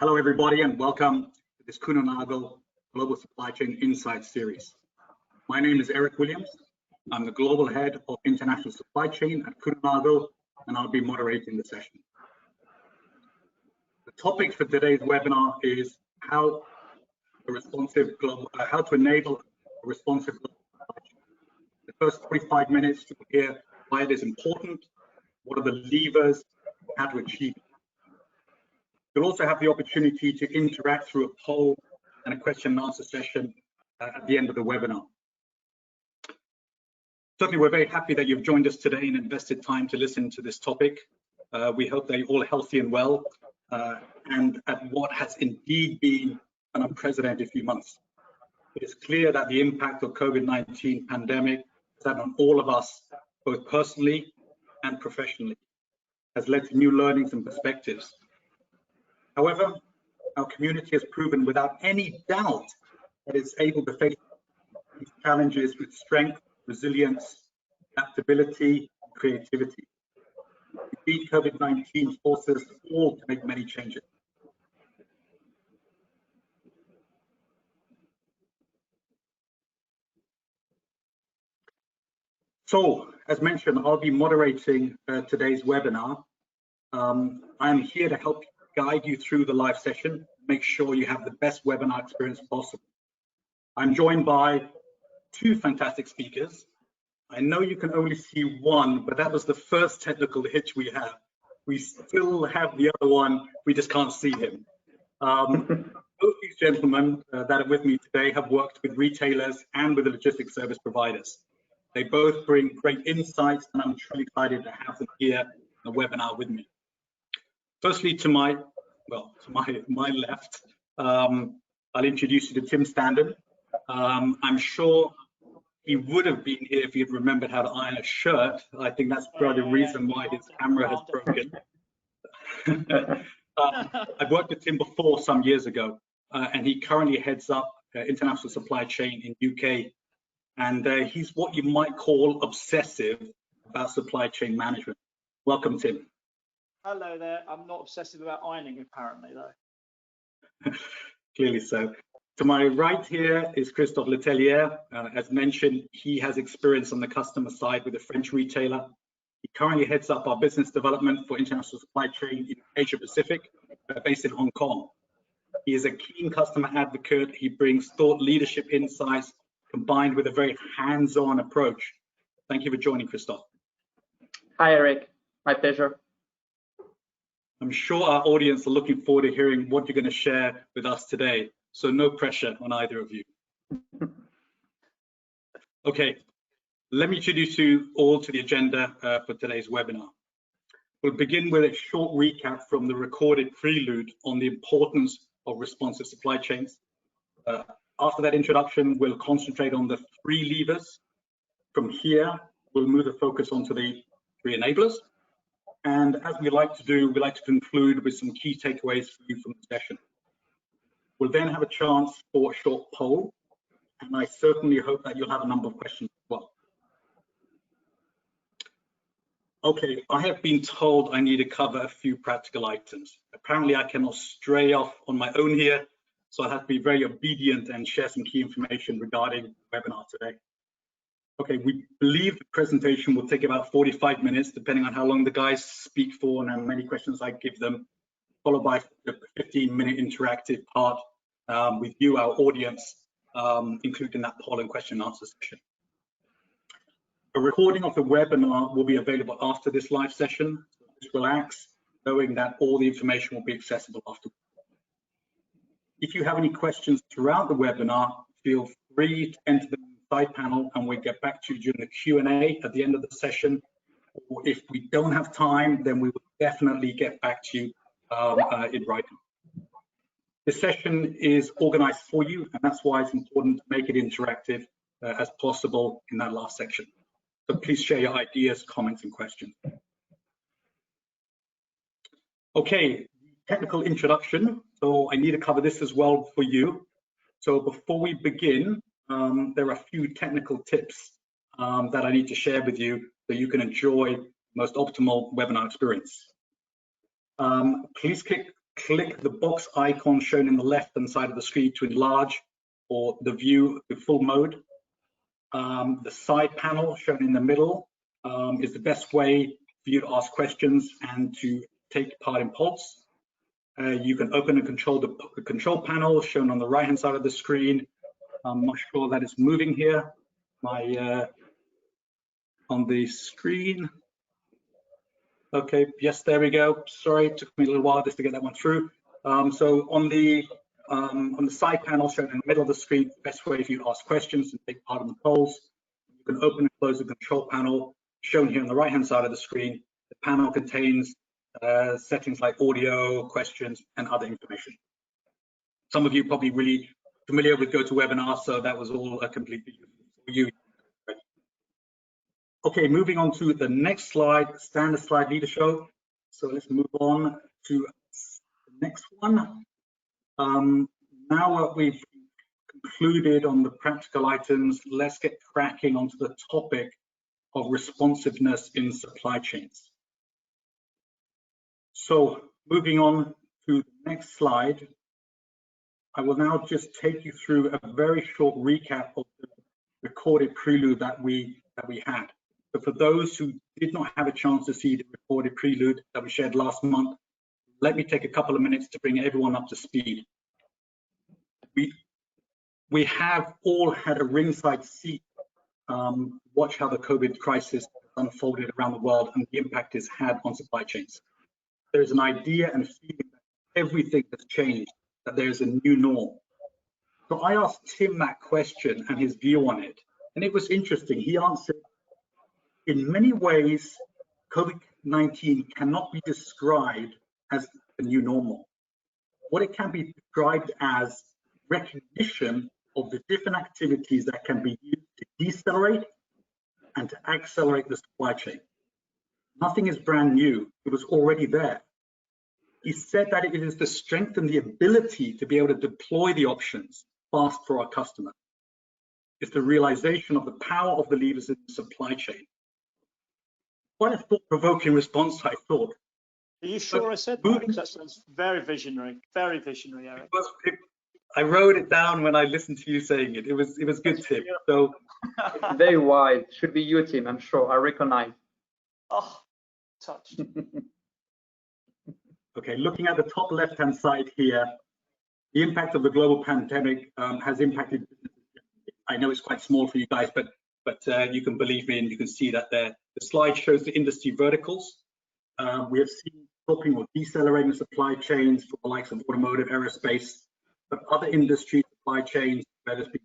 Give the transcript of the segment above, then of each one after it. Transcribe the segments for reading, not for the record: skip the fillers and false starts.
Hello, everybody, and welcome to this Kuehne+Nagel Global Supply Chain Insights series. My name is Eric Williams. I'm the Global Head of International Supply Chain at Kuehne+Nagel, and I'll be moderating the session. The topic for today's webinar is how to enable a responsive global supply chain. The first 45 minutes to hear why it is important, what are the levers, how to achieve it. You'll also have the opportunity to interact through a poll and a question and answer session at the end of the webinar. Certainly, we're very happy that you've joined us today and invested time to listen to this topic. We hope that you're all healthy and well, and at what has indeed been an unprecedented few months. It is clear that the impact of COVID-19 pandemic has had on all of us, both personally and professionally, has led to new learnings and perspectives. However, our community has proven without any doubt that it's able to face these challenges with strength, resilience, adaptability, and creativity. Indeed, COVID-19 forces us all to make many changes. So, as mentioned, I'll be moderating today's webinar. I'm here to help guide you through the live session, make sure you have the best webinar experience possible. I'm joined by two fantastic speakers. I know you can only see one, but that was the first technical hitch we have. We still have the other one, we just can't see him. Both these gentlemen that are with me today have worked with retailers and with the logistics service providers. They both bring great insights, and I'm truly excited to have them here in the webinar with me. Firstly, to my left, I'll introduce you to Tim Standen. I'm sure he would have been here if he had remembered how to iron a shirt. I think that's probably the reason why his camera has broken. I've worked with Tim before some years ago, and he currently heads up international supply chain in UK. And he's what you might call obsessive about supply chain management. Welcome, Tim. Hello there. I'm not obsessive about ironing, apparently, though. Clearly so. To my right here is Christophe Letellier. As mentioned, he has experience on the customer side with a French retailer. He currently heads up our business development for international supply chain in Asia Pacific, based in Hong Kong. He is a keen customer advocate. He brings thought leadership insights combined with a very hands-on approach. Thank you for joining, Christophe. Hi, Eric. My pleasure. I'm sure our audience are looking forward to hearing what you're going to share with us today, so no pressure on either of you. Okay, let me introduce you all to the agenda for today's webinar. We'll begin with a short recap from the recorded prelude on the importance of responsive supply chains. After that introduction, we'll concentrate on the three levers. From here, we'll move the focus onto the three enablers. And as we like to do, we like to conclude with some key takeaways for you from the session. We'll then have a chance for a short poll, and I certainly hope that you'll have a number of questions as well. Okay, I have been told I need to cover a few practical items. Apparently, I cannot stray off on my own here, so I have to be very obedient and share some key information regarding the webinar today. Okay, we believe the presentation will take about 45 minutes, depending on how long the guys speak for and how many questions I give them, followed by a 15-minute interactive part with you, our audience, including that poll and question and answer session. A recording of the webinar will be available after this live session. So just relax, knowing that all the information will be accessible afterwards. If you have any questions throughout the webinar, feel free to enter them in the side panel and we'll get back to you during the Q&A at the end of the session. Or if we don't have time, then we will definitely get back to you in writing. This session is organized for you, and that's why it's important to make it interactive as possible in that last section. So please share your ideas, comments, and questions. Okay, technical introduction. So I need to cover this as well for you. So before we begin, there are a few technical tips that I need to share with you so you can enjoy the most optimal webinar experience. Please click click the box icon shown in the left-hand side of the screen to enlarge or the view to full mode. The side panel shown in the middle is the best way for you to ask questions and to take part in polls. You can open and control the control panel shown on the right-hand side of the screen. I'm not sure that it's moving here. On the screen. Okay, yes, there we go. Sorry, it took me a little while just to get that one through. So on the side panel shown in the middle of the screen, the best way for you to ask questions and take part in the polls. You can open and close the control panel shown here on the right-hand side of the screen. The panel contains settings like audio, questions, and other information. Some of you probably really familiar with GoToWebinar, so that was all completely for you. Okay, moving on to the next slide, standard slide leader show. So let's move on to the next one. Now that we've concluded on the practical items, let's get cracking onto the topic of responsiveness in supply chains. So moving on to the next slide, I will now just take you through a very short recap of the recorded prelude that we had. But for those who did not have a chance to see the recorded prelude that we shared last month, let me take a couple of minutes to bring everyone up to speed. We have all had a ringside seat, watch how the COVID crisis unfolded around the world and the impact it's had on supply chains. There's an idea and feeling that everything has changed, that there's a new norm. So I asked Tim that question and his view on it, and it was interesting. He answered, in many ways, COVID-19 cannot be described as the new normal. What it can be described as recognition of the different activities that can be used to decelerate and to accelerate the supply chain. Nothing is brand new, it was already there. He said that it is the strength and the ability to be able to deploy the options fast for our customer. It's the realization of the power of the levers in the supply chain. Quite a thought-provoking response, I thought. Are you sure I said that? Because that sounds very visionary, Eric. I wrote it down when I listened to you saying it. It was good, Tim. So very wise. Should be you, Tim. I'm sure. I recognize. Oh, touched. Okay, looking at the top left-hand side here, the impact of the global pandemic has impacted. I know it's quite small for you guys, but you can believe me, and you can see that there. The slide shows the industry verticals. We have seen stopping or decelerating supply chains for the likes of automotive, aerospace, but other industry supply chains where there's been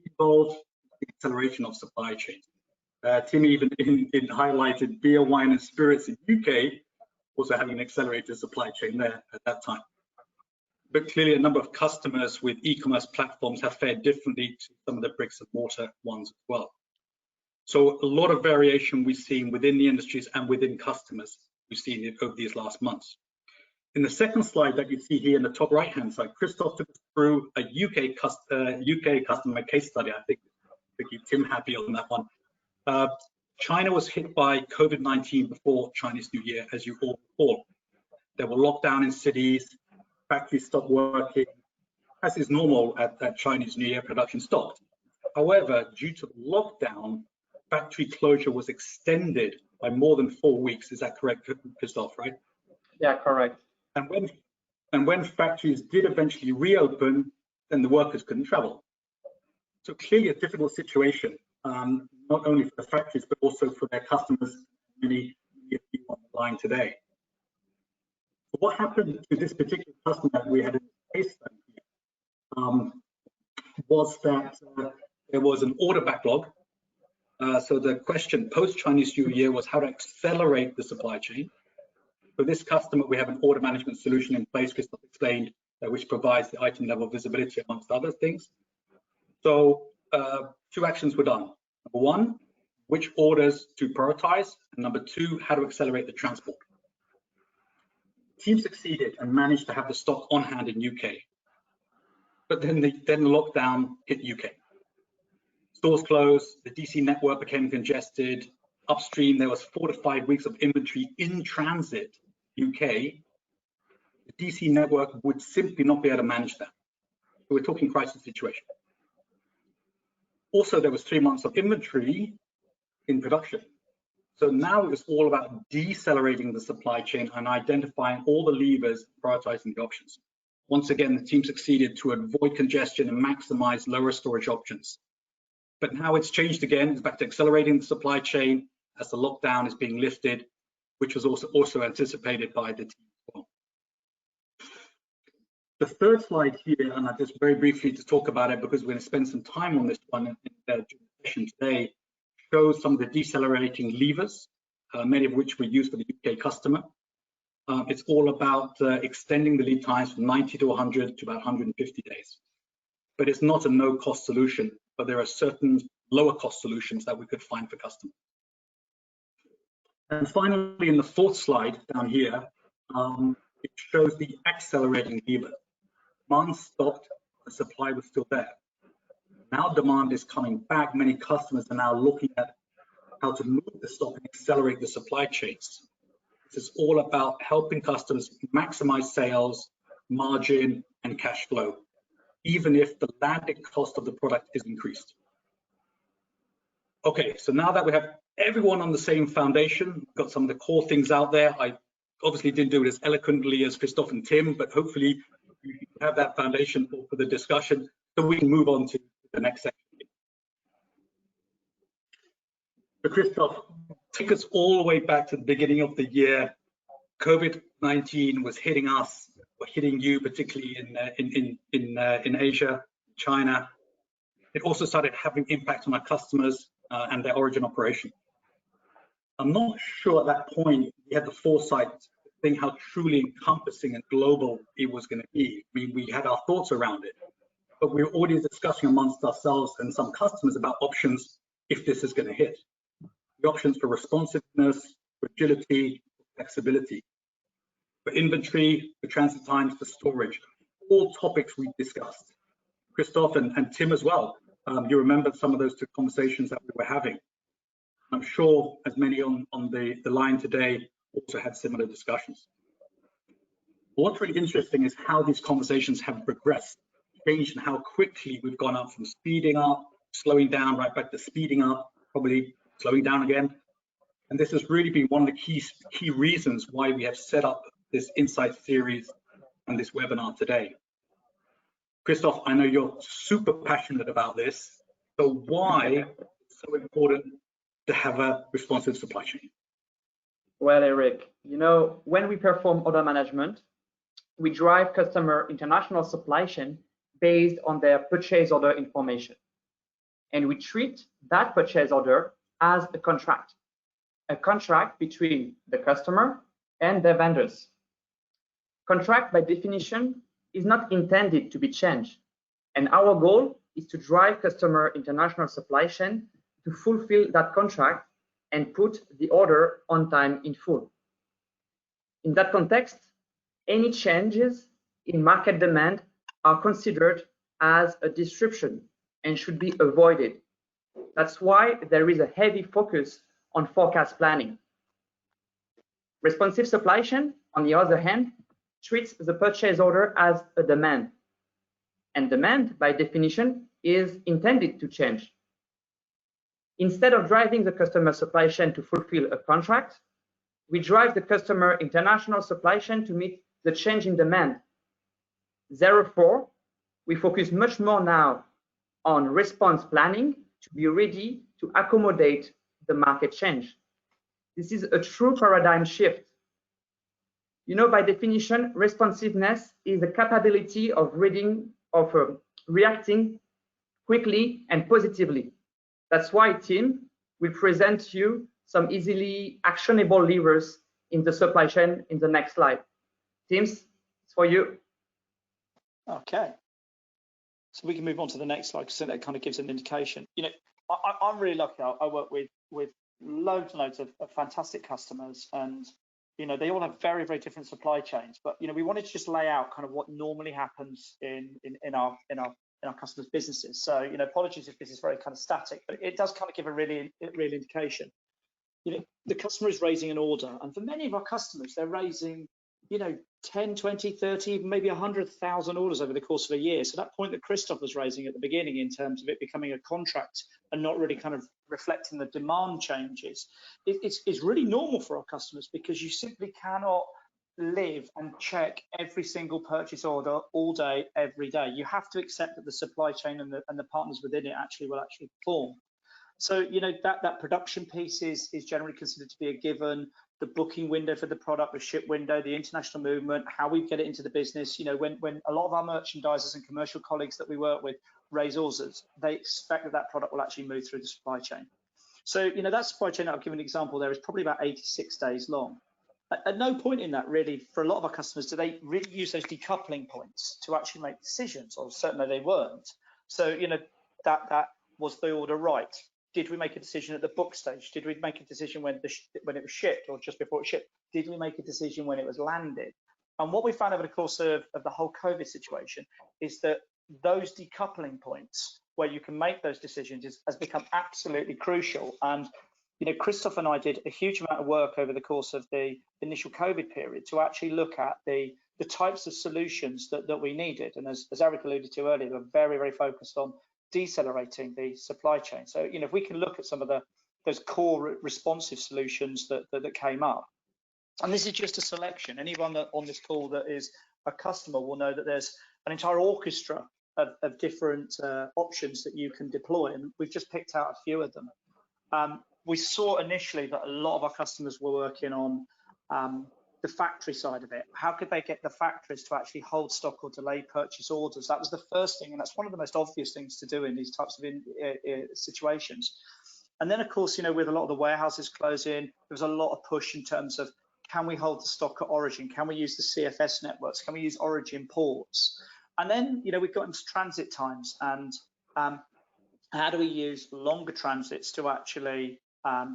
involved the acceleration of supply chains. Tim even highlighted beer, wine, and spirits in UK also having an accelerated supply chain there at that time. But clearly, a number of customers with e-commerce platforms have fared differently to some of the bricks and mortar ones as well. So a lot of variation we've seen within the industries and within customers we've seen it over these last months. In the second slide that you see here in the top right-hand side, Christoph took us through a UK customer case study. I think to keep Tim happy on that one. China was hit by COVID-19 before Chinese New Year, as you all recall. There were lockdowns in cities, factories stopped working. As is normal at Chinese New Year, production stopped. However, due to the lockdown, factory closure was extended by more than 4 weeks. Is that correct, Christoph, right? Yeah, correct. And when factories did eventually reopen, then the workers couldn't travel. So clearly a difficult situation, not only for the factories, but also for their customers, many of you on the line today. So what happened to this particular customer that we had in the case study was that there was an order backlog. So the question post-Chinese New Year was how to accelerate the supply chain. For this customer, we have an order management solution in place, Christoph explained, which provides the item level visibility amongst other things. So 2 actions were done. Number 1, which orders to prioritize, and number 2, how to accelerate the transport. The team succeeded and managed to have the stock on hand in UK. But then the lockdown hit UK. Stores closed, the DC network became congested. Upstream, there was 4 to 5 weeks of inventory in transit, UK. The DC network would simply not be able to manage that. So we're talking crisis situation. Also, there was 3 months of inventory in production. So now it's all about decelerating the supply chain and identifying all the levers, prioritizing the options. Once again, the team succeeded to avoid congestion and maximize lower storage options. But now it's changed again. It's back to accelerating the supply chain as the lockdown is being lifted, which was also anticipated by the team as well. The third slide here, and I just very briefly to talk about it because we're going to spend some time on this one in the session today, shows some of the decelerating levers, many of which we use for the UK customer. It's all about extending the lead times from 90 to 100 to about 150 days. But it's not a no-cost solution, but there are certain lower-cost solutions that we could find for customers. And finally, in the fourth slide down here, it shows the accelerating lever. Demand stopped, the supply was still there. Now demand is coming back. Many customers are now looking at how to move the stock and accelerate the supply chains. This is all about helping customers maximize sales, margin, and cash flow, even if the landed cost of the product is increased. Okay, so now that we have everyone on the same foundation, got some of the core things out there. I obviously didn't do it as eloquently as Christoph and Tim, but hopefully you have that foundation for the discussion, so we can move on to the next section. So Christoph, take us all the way back to the beginning of the year. COVID-19 was hitting us, or hitting you, particularly in Asia, China. It also started having impact on our customers and their origin operation. I'm not sure at that point we had the foresight to think how truly encompassing and global it was going to be. I mean, we had our thoughts around it, but we were already discussing amongst ourselves and some customers about options if this is going to hit. The options for responsiveness, for agility, for flexibility, for inventory, for transit times, for storage, all topics we discussed. Christoph and Tim as well. You remember some of those two conversations that we were having. I'm sure as many on the line today also had similar discussions. What's really interesting is how these conversations have progressed, changed, and how quickly we've gone up from speeding up, slowing down, right back to speeding up, probably slowing down again. And this has really been one of the key reasons why we have set up this Insight series and this webinar today. Christoph, I know you're super passionate about this. So why it's so important to have a responsive supply chain? Well, Eric, you know, when we perform order management, we drive customer international supply chain based on their purchase order information. And we treat that purchase order as a contract between the customer and their vendors. Contract by definition is not intended to be changed. And our goal is to drive customer international supply chain to fulfill that contract and put the order on time in full. In that context, any changes in market demand are considered as a disruption and should be avoided. That's why there is a heavy focus on forecast planning. Responsive supply chain, on the other hand, treats the purchase order as a demand. And demand, by definition, is intended to change. Instead of driving the customer supply chain to fulfill a contract, we drive the customer international supply chain to meet the change in demand. Therefore, we focus much more now on response planning to be ready to accommodate the market change. This is a true paradigm shift. You know, by definition, responsiveness is the capability of reacting quickly and positively. That's why, Tim, will present to you some easily actionable levers in the supply chain in the next slide. Tim, it's for you. Okay. So we can move on to the next slide because that kind of gives an indication. You know, I'm really lucky. I work with loads and loads of fantastic customers, and you know, they all have very, very different supply chains. But you know, we wanted to just lay out kind of what normally happens in our customers' businesses. So you know, apologies if this is very kind of static, but it does kind of give a real indication. You know, the customer is raising an order, and for many of our customers, they're raising, you know, 10, 20, 30, maybe 100,000 orders over the course of a year. So that point that Christoph was raising at the beginning in terms of it becoming a contract and not really kind of reflecting the demand changes, it's really normal for our customers, because you simply cannot live and check every single purchase order all day, every day. You have to accept that the supply chain and the partners within it will perform. So, you know, that production piece is generally considered to be a given. The booking window for the product, the ship window, the international movement, how we get it into the business. You know, when a lot of our merchandisers and commercial colleagues that we work with raise orders, they expect that product will actually move through the supply chain. So, you know, that supply chain that I've given an example there is probably about 86 days long. At no point in that, really, for a lot of our customers, do they really use those decoupling points to actually make decisions, or certainly they weren't. So, you know, that was the order right? Did we make a decision at the book stage? Did we make a decision when it was shipped, or just before it shipped? Did we make a decision when it was landed? And what we found over the course of the whole COVID situation is that those decoupling points where you can make those decisions has become absolutely crucial. And you know, Christoph and I did a huge amount of work over the course of the initial COVID period to actually look at the types of solutions that we needed. And as Eric alluded to earlier, we're very, very focused on decelerating the supply chain. So, you know, if we can look at some of those core responsive solutions that came up, and this is just a selection. Anyone that on this call that is a customer will know that there's an entire orchestra of different options that you can deploy, and we've just picked out a few of them. We saw initially that a lot of our customers were working on the factory side of it. How could they get the factories to actually hold stock or delay purchase orders? That was the first thing, and that's one of the most obvious things to do in these types of situations. And then, of course, you know, with a lot of the warehouses closing, there was a lot of push in terms of, can we hold the stock at origin? Can we use the CFS networks? Can we use origin ports? And then, you know, we've got into transit times, and how do we use longer transits to actually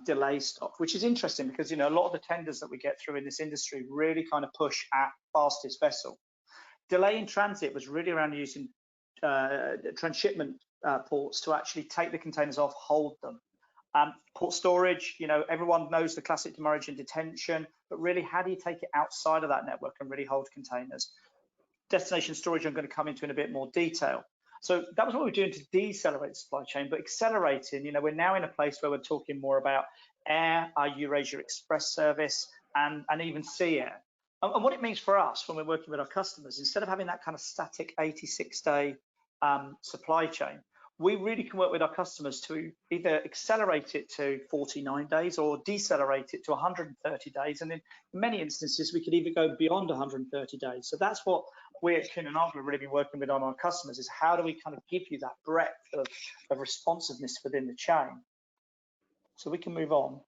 delay stock, which is interesting because, you know, a lot of the tenders that we get through in this industry really kind of push at fastest vessel. Delay in transit was really around using transshipment ports to actually take the containers off, hold them. Port storage, you know, everyone knows the classic demurrage and detention, but really, how do you take it outside of that network and really hold containers? Destination storage, I'm going to come into in a bit more detail. So that was what we're doing to decelerate the supply chain, but accelerating, you know, we're now in a place where we're talking more about air, our Eurasia Express service, and even sea air. And what it means for us when we're working with our customers, instead of having that kind of static 86-day supply chain, we really can work with our customers to either accelerate it to 49 days or decelerate it to 130 days. And in many instances, we could even go beyond 130 days. So that's what we at Kuehne+Nagel really been working with on our customers, is how do we kind of give you that breadth of responsiveness within the chain. So we can move on.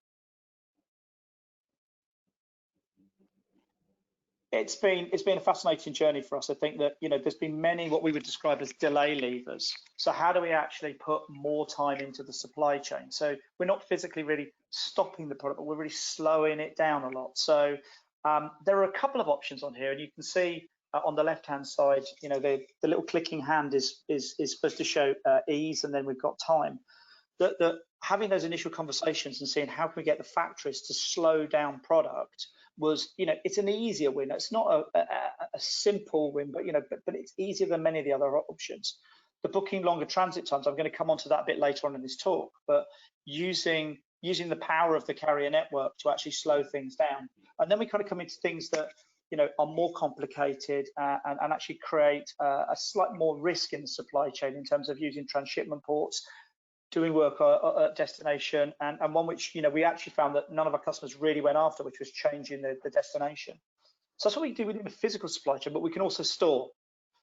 It's been a fascinating journey for us. I think that, you know, there's been many what we would describe as delay levers. So how do we actually put more time into the supply chain? So we're not physically really stopping the product, but we're really slowing it down a lot. So there are a couple of options on here, and you can see on the left-hand side, you know, the little clicking hand is supposed to show ease, and then we've got time. That having those initial conversations and seeing how can we get the factories to slow down product was, you know, it's an easier win. It's not a simple win, but, you know, but it's easier than many of the other options. The booking longer transit times, I'm going to come onto that a bit later on in this talk, but using the power of the carrier network to actually slow things down. And then we kind of come into things that, you know, are more complicated and actually create a slight more risk in the supply chain in terms of using transshipment ports, doing work at destination, and one which, you know, we actually found that none of our customers really went after, which was changing the destination. So that's what we do within the physical supply chain, but we can also store.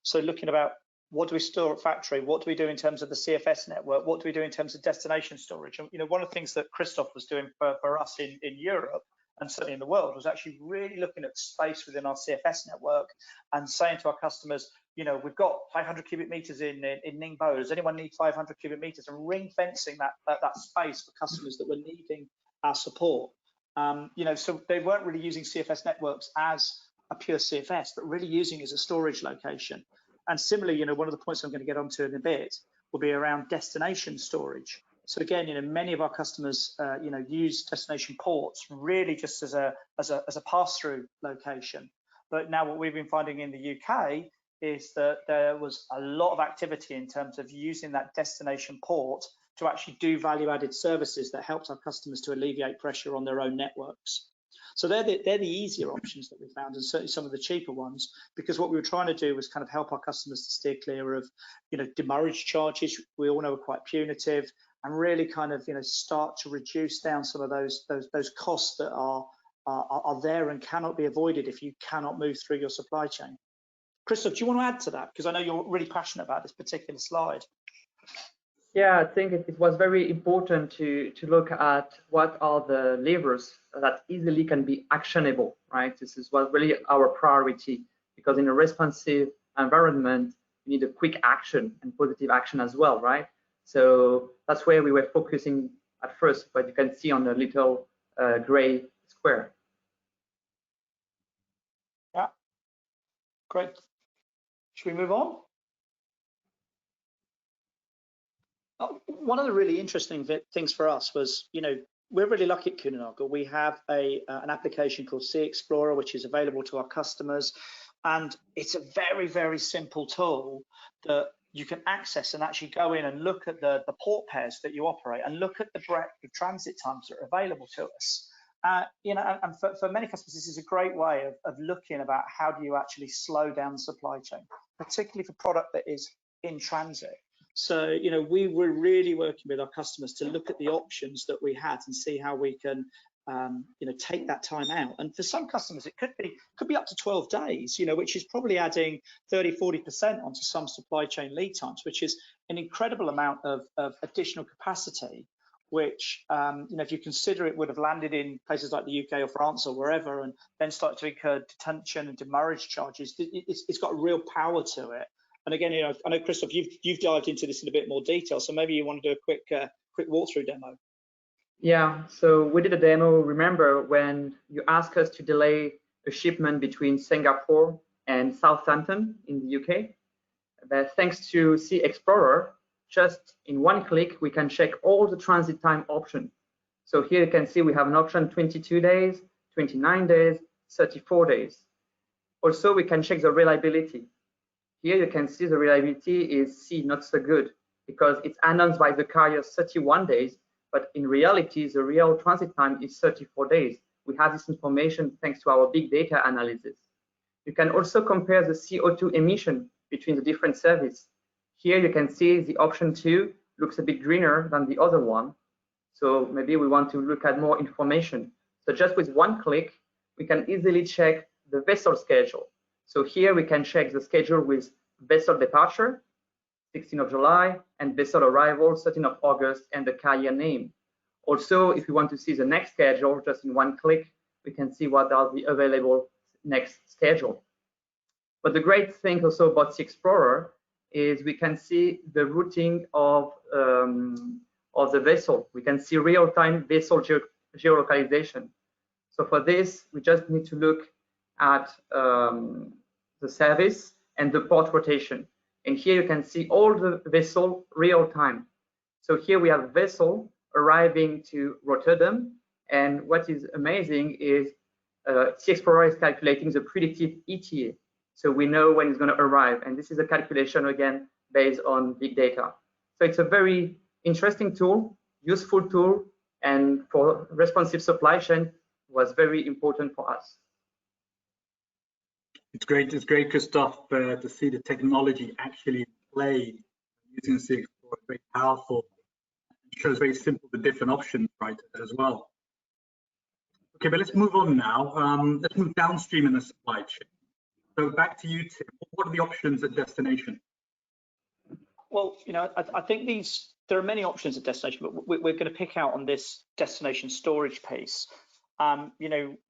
So looking about what do we store at factory, what do we do in terms of the CFS network, what do we do in terms of destination storage? And, you know, one of the things that Christoph was doing for us in Europe, and certainly in the world, was actually really looking at space within our CFS network and saying to our customers, you know, we've got 500 cubic meters in Ningbo. Does anyone need 500 cubic meters? And ring fencing that space for customers that were needing our support. You know, so they weren't really using CFS networks as a pure CFS, but really using it as a storage location. And similarly, you know, one of the points I'm going to get onto in a bit will be around destination storage. So again, you know, many of our customers, you know, use destination ports really just as a pass-through location. But now what we've been finding in the UK is that there was a lot of activity in terms of using that destination port to actually do value-added services that helped our customers to alleviate pressure on their own networks. So they're the easier options that we found, and certainly some of the cheaper ones, because what we were trying to do was kind of help our customers to steer clear of, demurrage charges. We all know are quite punitive, and really kind of, start to reduce down some of those costs that are there and cannot be avoided if you cannot move through your supply chain. Christoph, do you want to add to that? Because I know you're really passionate about this particular slide. Yeah, I think it was very important to look at what are the levers that easily can be actionable, right? This is what really our priority, because in a responsive environment, you need a quick action and positive action as well, right? So that's where we were focusing at first, but you can see on the little gray square. Yeah, great. Should we move on? One of the really interesting things for us was, we're really lucky at Kuehne+Nagel. We have an application called Sea Explorer, which is available to our customers. And it's a very, very simple tool that you can access and actually go in and look at the port pairs that you operate and look at the breadth of transit times that are available to us. And for many customers, this is a great way of looking about how do you actually slow down the supply chain, particularly for product that is in transit. So, we were really working with our customers to look at the options that we had and see how we can, take that time out. And for some customers, it could be up to 12 days, which is probably adding 30–40% onto some supply chain lead times, which is an incredible amount of additional capacity, which, if you consider it would have landed in places like the UK or France or wherever, and then start to incur detention and demurrage charges, it's got real power to it. And again, I know, Christoph, you've dived into this in a bit more detail, so maybe you want to do a quick walkthrough demo. Yeah, so we did a demo. Remember when you asked us to delay a shipment between Singapore and Southampton in the UK? But thanks to Sea Explorer, just in one click, we can check all the transit time options. So here you can see we have an option 22 days, 29 days, 34 days. Also, we can check the reliability. Here you can see the reliability is C, not so good, because it's announced by the carrier 31 days, but in reality, the real transit time is 34 days. We have this information thanks to our big data analysis. You can also compare the CO2 emission between the different services. Here you can see the option 2 looks a bit greener than the other one. So maybe we want to look at more information. So just with one click, we can easily check the vessel schedule. So here we can check the schedule with vessel departure, 16th of July, and vessel arrival, 13th of August, and the carrier name. Also, if you want to see the next schedule, just in one click, we can see what are the available next schedule. But the great thing also about Sea Explorer is we can see the routing of the vessel. We can see real-time vessel geolocalization. So for this, we just need to look at the service and the port rotation. And here you can see all the vessel real time. So here we have a vessel arriving to Rotterdam. And what is amazing is Sea Explorer is calculating the predicted ETA. So we know when it's going to arrive. And this is a calculation, again, based on big data. So it's a very interesting tool, useful tool, and for responsive supply chain was very important for us. It's great, Christoph, to see the technology actually play using Sea Explorer. Very powerful. It shows very simple the different options, right, as well. Okay, but let's move on now. Let's move downstream in the supply chain. So back to you, Tim. What are the options at destination? Well, I think there are many options at destination, but we're going to pick out on this destination storage piece.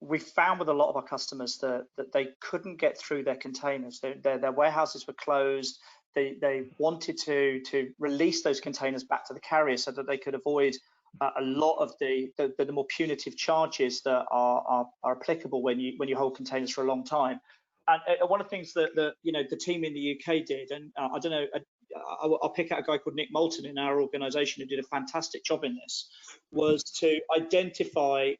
We found with a lot of our customers that they couldn't get through their containers. Their warehouses were closed. They wanted to release those containers back to the carrier so that they could avoid a lot of the more punitive charges that are applicable when you hold containers for a long time. And one of the things that the team in the UK did, and I don't know, I'll pick out a guy called Nick Moulton in our organisation who did a fantastic job in this, was to identify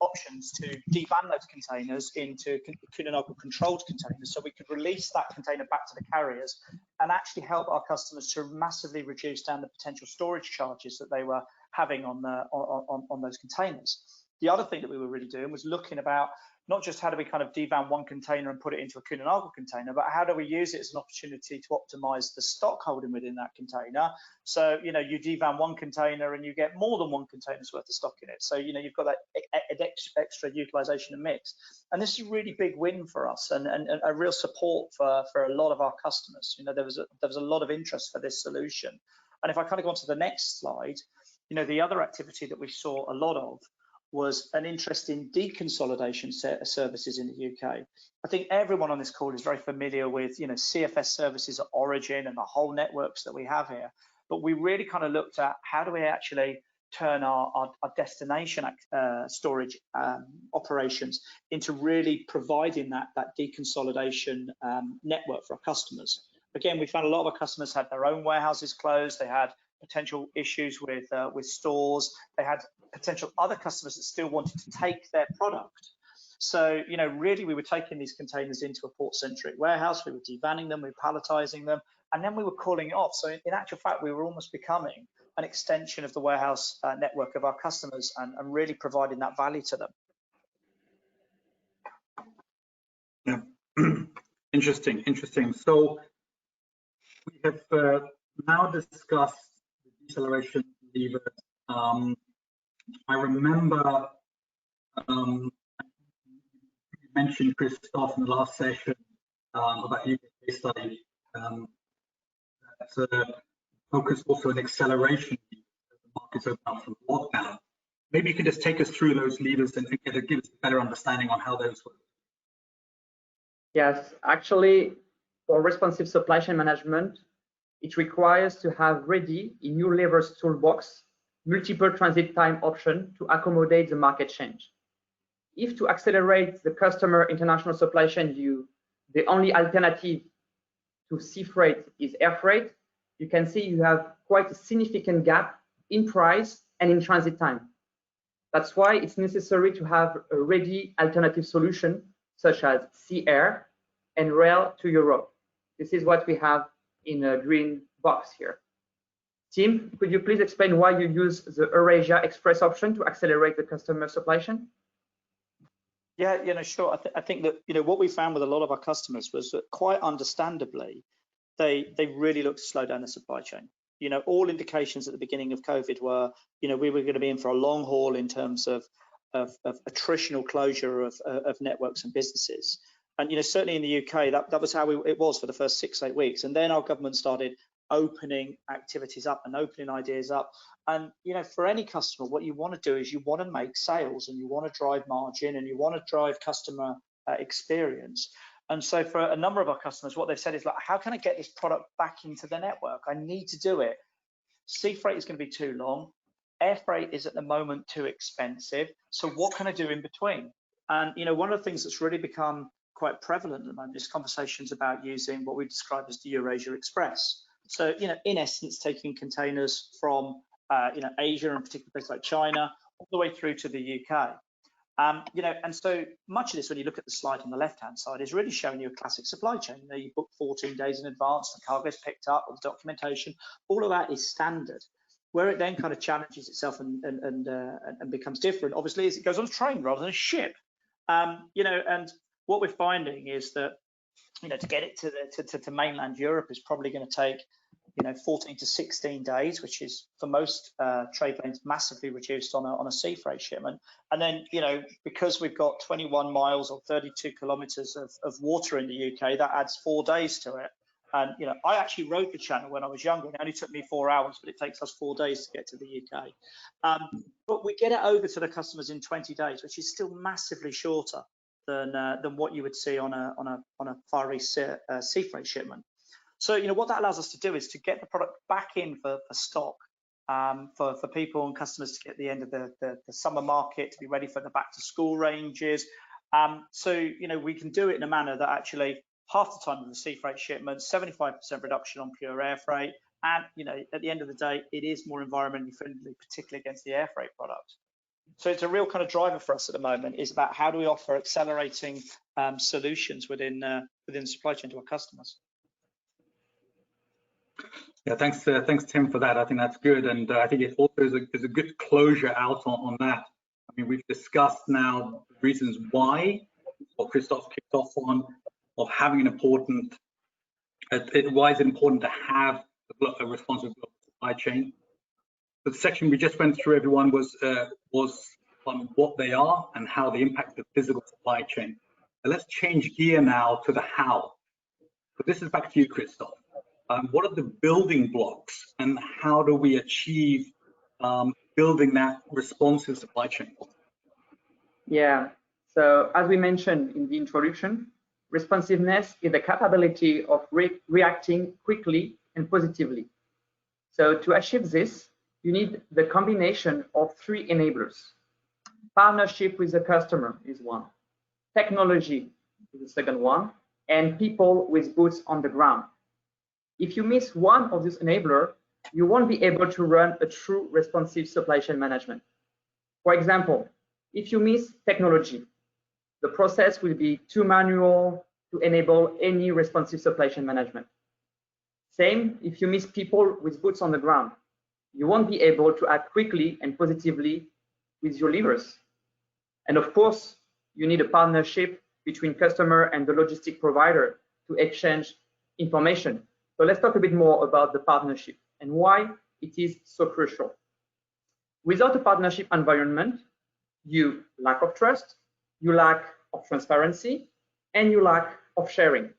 options to devan those containers into Kuehne+Nagel controlled containers, so we could release that container back to the carriers and actually help our customers to massively reduce down the potential storage charges that they were having on those containers. The other thing that we were really doing was looking about not just how do we kind of devan one container and put it into a Kuehne+Nagel container, but how do we use it as an opportunity to optimize the stock holding within that container. So, you know, you devan one container and you get more than one container's worth of stock in it. So, you know, you've got that extra utilization and mix. And this is a really big win for us and a real support for a lot of our customers. You know, there was a lot of interest for this solution. And if I kind of go on to the next slide, you know, the other activity that we saw a lot of was an interest in deconsolidation services in the UK. I think everyone on this call is very familiar with, you know, CFS services at Origin and the whole networks that we have here. But we really kind of looked at how do we actually turn our destination storage operations into really providing that deconsolidation network for our customers. Again, we found a lot of our customers had their own warehouses closed. They had potential issues with stores. They had potential other customers that still wanted to take their product. So, you know, really we were taking these containers into a port-centric warehouse, we were devanning them, we were palletizing them, and then we were calling it off. So in actual fact, we were almost becoming an extension of the warehouse network of our customers and really providing that value to them. Yeah, interesting. So we have now discussed the deceleration levers. I remember you mentioned, Christoph, in the last session about your case study that focus also on acceleration as the markets open up from lockdown. Maybe you could just take us through those levers and give us a better understanding on how those work. Yes, actually, for responsive supply chain management, it requires to have ready in your levers toolbox multiple transit time options to accommodate the market change. If to accelerate the customer international supply chain view, the only alternative to sea freight is air freight, you can see you have quite a significant gap in price and in transit time. That's why it's necessary to have a ready alternative solution such as sea air and rail to Europe. This is what we have in a green box here. Tim, could you please explain why you use the Eurasia Express option to accelerate the customer supply chain? Yeah, you know, sure. I think that, you know, what we found with a lot of our customers was that quite understandably, they really looked to slow down the supply chain. You know, all indications at the beginning of COVID were, you know, we were going to be in for a long haul in terms of attritional closure of networks and businesses. And, you know, certainly in the UK, that was how it was for the first 6-8 weeks. And then our government started opening activities up and opening ideas up. And, you know, for any customer, what you want to do is you want to make sales and you want to drive margin and you want to drive customer experience. And so for a number of our customers, what they've said is like, how can I get this product back into the network? I need to do it. Sea freight is going to be too long. Air freight is at the moment too expensive. So what can I do in between? And, you know, one of the things that's really become quite prevalent at the moment is conversations about using what we describe as the Eurasia Express. So, you know, in essence, taking containers from, you know, Asia and particularly places like China, all the way through to the UK. You know, and so much of this, when you look at the slide on the left-hand side, is really showing you a classic supply chain. You know, you book 14 days in advance, the cargo is picked up, all the documentation, all of that is standard. Where it then kind of challenges itself and becomes different, obviously, is it goes on a train rather than a ship. You know, and what we're finding is that, you know, to get it to mainland Europe is probably going to take, you know, 14 to 16 days, which is for most trade lanes massively reduced on a sea freight shipment. And then, you know, because we've got 21 miles or 32 kilometers of water in the UK, that adds 4 days to it. And, you know, I actually rode the channel when I was younger. It only took me 4 hours, but it takes us 4 days to get to the UK. But we get it over to the customers in 20 days, which is still massively shorter than what you would see on a Far East sea freight shipment. So, you know, what that allows us to do is to get the product back in for stock, for people and customers to get the end of the summer market, to be ready for the back to school ranges. So, you know, we can do it in a manner that actually half the time of the sea freight shipment, 75% reduction on pure air freight. And, you know, at the end of the day, it is more environmentally friendly, particularly against the air freight product. So it's a real kind of driver for us at the moment, is about how do we offer accelerating solutions within the supply chain to our customers. Yeah, thanks, Tim, for that. I think that's good, and I think it also is a good closure out on that. I mean, we've discussed now reasons why, what Christoph kicked off on, of having an important, why is it important to have a responsive global supply chain. The section we just went through, everyone, was on what they are and how they impact the physical supply chain. But let's change gear now to the how. So this is back to you, Christoph. What are the building blocks, and how do we achieve building that responsive supply chain? Yeah, so as we mentioned in the introduction, responsiveness is the capability of reacting quickly and positively. So to achieve this, you need the combination of 3 enablers. Partnership with the customer is one, technology is the second one, and people with boots on the ground. If you miss one of these enablers, you won't be able to run a true responsive supply chain management. For example, if you miss technology, the process will be too manual to enable any responsive supply chain management. Same if you miss people with boots on the ground. You won't be able to act quickly and positively with your levers. And of course, you need a partnership between customer and the logistic provider to exchange information. So let's talk a bit more about the partnership and why it is so crucial. Without a partnership environment, you lack of trust, you lack of transparency, and you lack of sharing.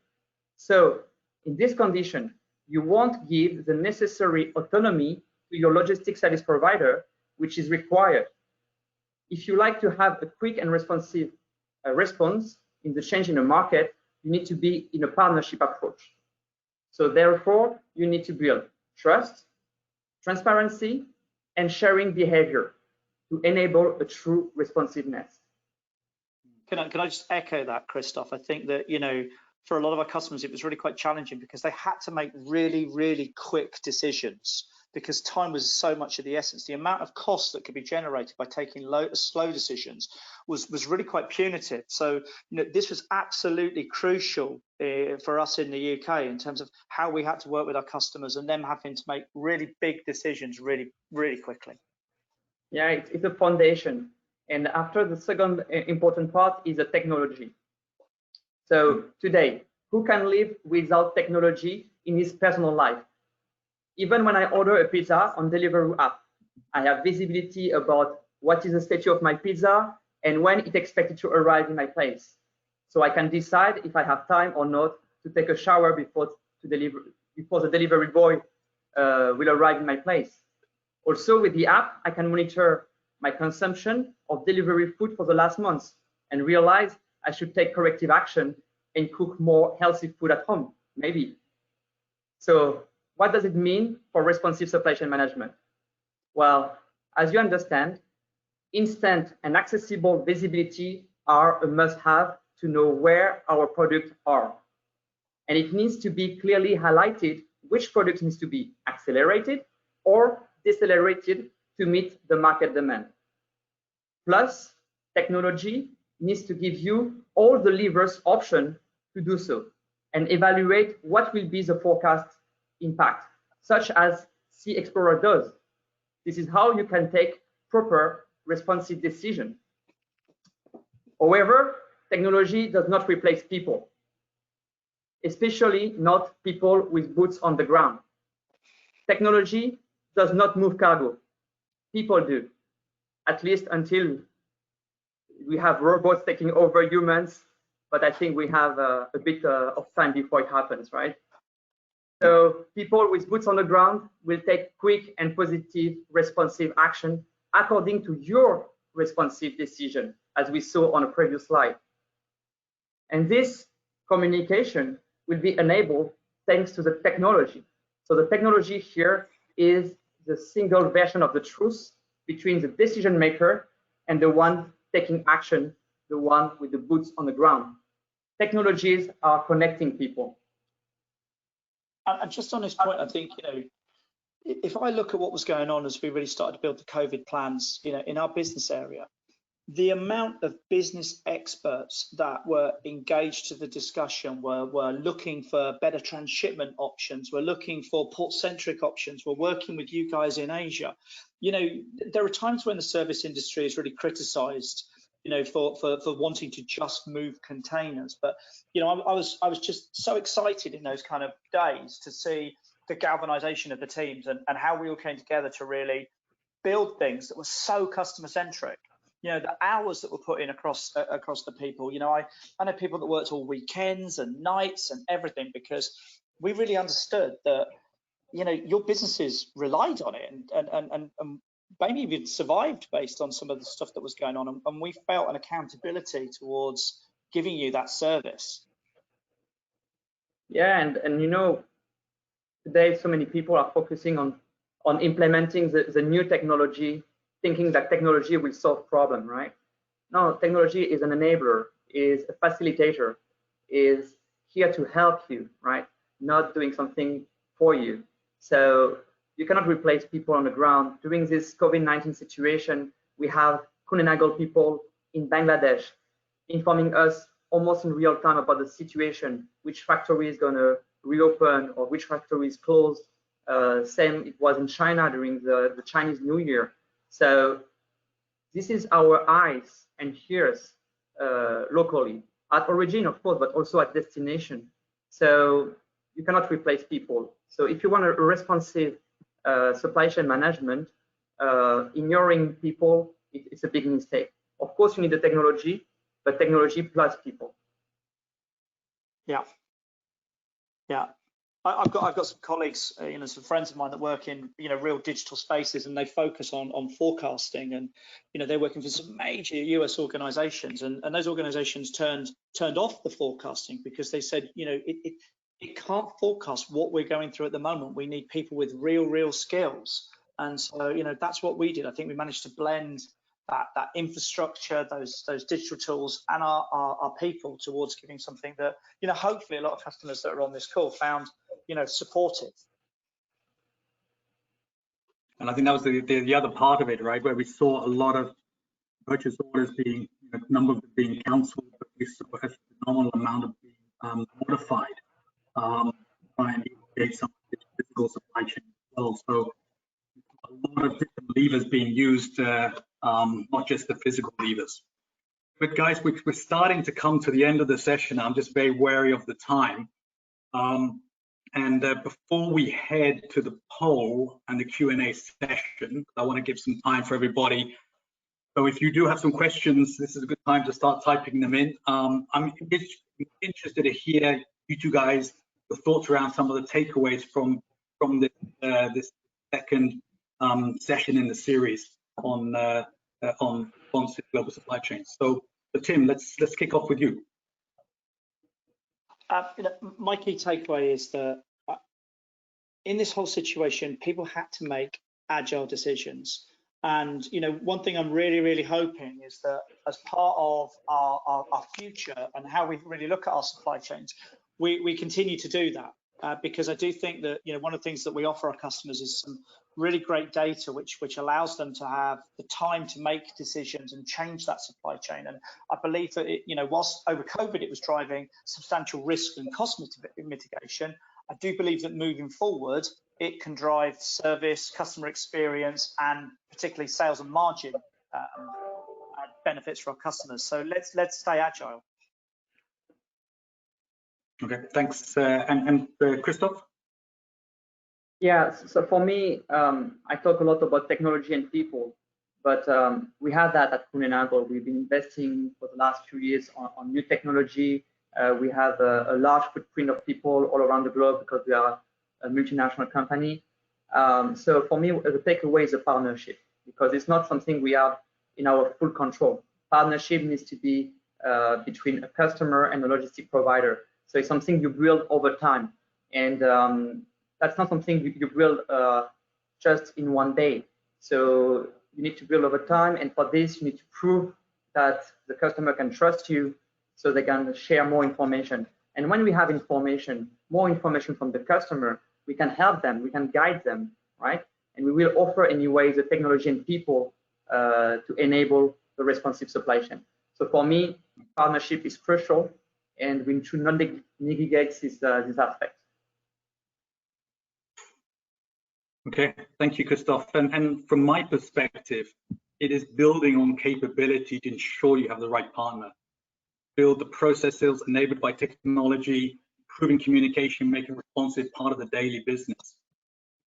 So in this condition, you won't give the necessary autonomy to your logistics service provider, which is required. If you like to have a quick and responsive response in the change in the market, you need to be in a partnership approach. So therefore, you need to build trust, transparency, and sharing behavior to enable a true responsiveness. Can I just echo that, Christoph? I think that, you know, for a lot of our customers, it was really quite challenging because they had to make really, really quick decisions because time was so much of the essence. The amount of cost that could be generated by taking slow decisions was really quite punitive. So, you know, this was absolutely crucial for us in the UK in terms of how we had to work with our customers and them having to make really big decisions really, really quickly. Yeah, it's a foundation. And after, the second important part is the technology. So today, who can live without technology in his personal life? Even when I order a pizza on Deliveroo app, I have visibility about what is the status of my pizza and when it's expected to arrive in my place. So I can decide if I have time or not to take a shower before the delivery boy will arrive in my place. Also with the app, I can monitor my consumption of delivery food for the last month and realize I should take corrective action and cook more healthy food at home, maybe. So what does it mean for responsive supply chain management? Well, as you understand, instant and accessible visibility are a must-have to know where our products are. And it needs to be clearly highlighted which product needs to be accelerated or decelerated to meet the market demand. Plus, technology needs to give you all the levers option to do so and evaluate what will be the forecast impact, such as Sea Explorer does. This is how you can take proper responsive decision. However, technology does not replace people, especially not people with boots on the ground. Technology does not move cargo. People do, at least until we have robots taking over humans, but I think we have a bit of time before it happens, right? So people with boots on the ground will take quick and positive responsive action according to your responsive decision, as we saw on a previous slide. And this communication will be enabled thanks to the technology. So the technology here is the single version of the truth between the decision maker and the one taking action, the one with the boots on the ground. technologies are connecting people. And just on this point, I think, if I look at what was going on as we really started to build the COVID plans, in our business area, the amount of business experts that were engaged to the discussion were looking for better transshipment options, were looking for port-centric options, were working with you guys in Asia. There are times when the service industry is really criticized, for wanting to just move containers. But, I was just so excited in those kind of days to see the galvanization of the teams and how we all came together to really build things that were so customer centric. The hours that were put in across the people. I know people that worked all weekends and nights and everything, because we really understood that your businesses relied on it and maybe even survived based on some of the stuff that was going on, and we felt an accountability towards giving you that service. Yeah, and today so many people are focusing on implementing the new technology, thinking that technology will solve problem, right? No, technology is an enabler, is a facilitator, is here to help you, right? Not doing something for you. So you cannot replace people on the ground. During this COVID-19 situation, we have Kuehne+Nagel people in Bangladesh informing us almost in real time about the situation, which factory is going to reopen or which factory is closed. Same it was in China during the Chinese New Year. So this is our eyes and ears locally, at origin, of course, but also at destination. So you cannot replace people. So if you want a responsive supply chain management, ignoring people, it's a big mistake. Of course, you need the technology, but technology plus people. Yeah. I've got some colleagues, some friends of mine that work in real digital spaces, and they focus on forecasting, and they're working for some major US organizations, and those organizations turned off the forecasting because they said it can't forecast what we're going through at the moment. We need people with real skills, and so that's what we did. I think we managed to blend that infrastructure, those digital tools, and our people towards giving something that hopefully a lot of customers that are on this call found supportive. And I think that was the other part of it, right, where we saw a lot of purchase orders being, number of them being cancelled, but we saw a phenomenal amount of being modified, trying to mitigate some of the physical supply chain as well. So a lot of different levers being used, not just the physical levers. But guys, we're starting to come to the end of the session. I'm just very wary of the time. And before we head to the poll and the Q&A session, I want to give some time for everybody. So if you do have some questions, this is a good time to start typing them in. I'm interested to hear you two guys, your thoughts around some of the takeaways from this second session in the series on responsive global supply chains. So Tim, let's kick off with you. My key takeaway is that in this whole situation, people had to make agile decisions. And one thing I'm really hoping is that as part of our future and how we really look at our supply chains, we continue to do that. Because I do think that one of the things that we offer our customers is some really great data which allows them to have the time to make decisions and change that supply chain. And I believe that whilst over COVID it was driving substantial risk and cost mitigation, I do believe that moving forward it can drive service, customer experience, and particularly sales and margin benefits for our customers. So let's stay agile. Okay, thanks. And Christophe? Yeah, so for me, I talk a lot about technology and people, but we have that at Kuehne+Nagel. We've been investing for the last few years on new technology. We have a large footprint of people all around the globe because we are a multinational company. So for me, the takeaway is a partnership, because it's not something we have in our full control. Partnership needs to be between a customer and a logistic provider. So it's something you build over time. And that's not something you build just in one day. So you need to build over time. And for this, you need to prove that the customer can trust you so they can share more information. And when we have information, more information from the customer, we can help them, we can guide them, right? And we will offer anyways the technology and people to enable the responsive supply chain. So for me, partnership is crucial, and we should not negligate this aspect. Okay, thank you, Christophe. And from my perspective, it is building on capability to ensure you have the right partner. Build the processes enabled by technology, improving communication, making responsive part of the daily business.